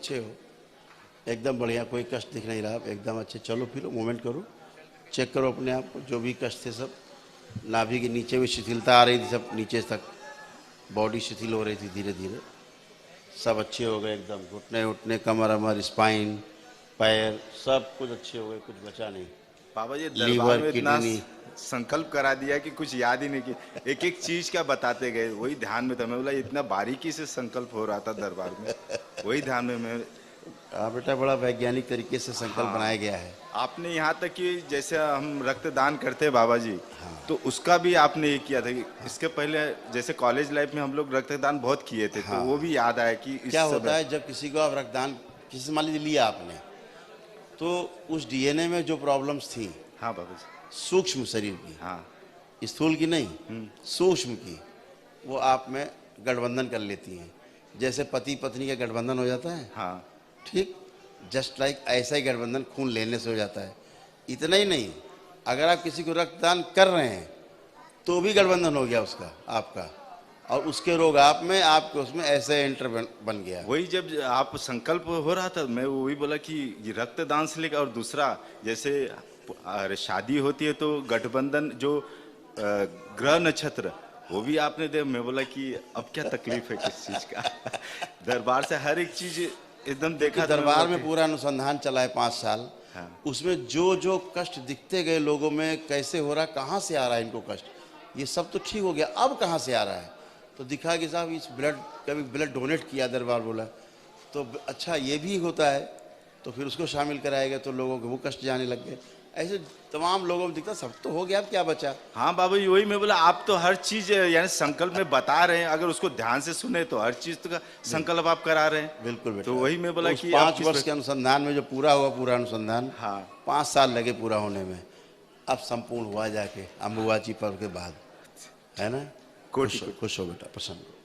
अच्छे हो, एकदम बढ़िया, कोई कष्ट दिख नहीं रहा, एकदम अच्छे। चलो फिर मूवमेंट करो, चेक करो अपने आप को, जो भी कष्ट थे सब। नाभि के नीचे भी शिथिलता आ रही थी, सब नीचे तक बॉडी शिथिल हो रही थी धीरे धीरे। सब अच्छे हो गए एकदम, घुटने उठने, कमर अमर, स्पाइन, पैर, सब कुछ अच्छे हो गए, कुछ बचा नहीं। बाबा जी दरबार लीवर, में इतना किडनी। संकल्प करा दिया कि कुछ याद ही नहीं कि एक एक चीज क्या बताते गए, वही ध्यान में था। मैं बोला इतना बारीकी से संकल्प हो रहा था दरबार में, वही ध्यान में मैं। हाँ बेटा, बड़ा वैज्ञानिक तरीके से संकल्प बनाया हाँ, गया है। आपने यहाँ तक कि जैसे हम रक्तदान करते हैं बाबा जी, तो उसका भी आपने ये किया था कि इसके पहले जैसे कॉलेज लाइफ में हम लोग रक्तदान बहुत किए थे, तो वो हाँ, भी याद आया कि क्या इस होता समय। है जब किसी को आप रक्तदान, किसी से मान लीजिए लिया आपने, तो उस डीएनए में जो प्रॉब्लम्स थी हाँ बाबा जी। सूक्ष्म शरीर की, हाँ। स्थूल की नहीं, सूक्ष्म की, वो आप में गठबंधन कर लेती हैं। जैसे पति पत्नी का गठबंधन हो जाता है, हाँ। ठीक, जस्ट लाइक ऐसा ही गठबंधन खून लेने से हो जाता है। इतना ही नहीं, अगर आप किसी को रक्तदान कर रहे हैं तो भी गठबंधन हो गया उसका, आपका, और उसके रोग आप में, आपके उसमें, ऐसे एंटर बन गया। वही जब आप संकल्प हो रहा था, मैं वही बोला कि ये रक्तदान से लेकर, और दूसरा जैसे अरे शादी होती है तो गठबंधन जो ग्रह नक्षत्र, वो भी आपने दे। मैं बोला कि अब क्या तकलीफ है किस चीज का। दरबार से हर एक चीज एकदम क्योंकि देखा था। मैं बोला दरबार में कि पूरा अनुसंधान चला है 5 साल। हाँ। उसमें जो जो कष्ट दिखते गए लोगों में, कैसे हो रहा, कहाँ से आ रहा है इनको कष्ट, ये सब तो ठीक हो गया, अब कहाँ से आ रहा है, तो दिखा कि साहब इस ब्लड, कभी ब्लड डोनेट किया दरबार बोला, तो अच्छा ये भी होता है, तो फिर उसको शामिल कराएगा, तो लोगों को वो कष्ट जाने लग गए। ऐसे तमाम लोगों में दिखता, सब तो हो गया, अब क्या बचा। हाँ बाबा जी, वही मैं बोला, आप तो हर चीज यानी संकल्प में बता रहे हैं, अगर उसको ध्यान से सुने तो हर चीज का संकल्प आप करा रहे हैं। बिल्कुल तो बेटा, वही मैं तो बोला उस कि आप 5 वर्ष किस। के अनुसंधान में जो पूरा हुआ, पूरा अनुसंधान हाँ। 5 साल लगे पूरा होने में, अब संपूर्ण हुआ जाके अम्बुबाची पर्व के बाद, है ना। कोटि खुश हो बेटा, प्रसन्न हो।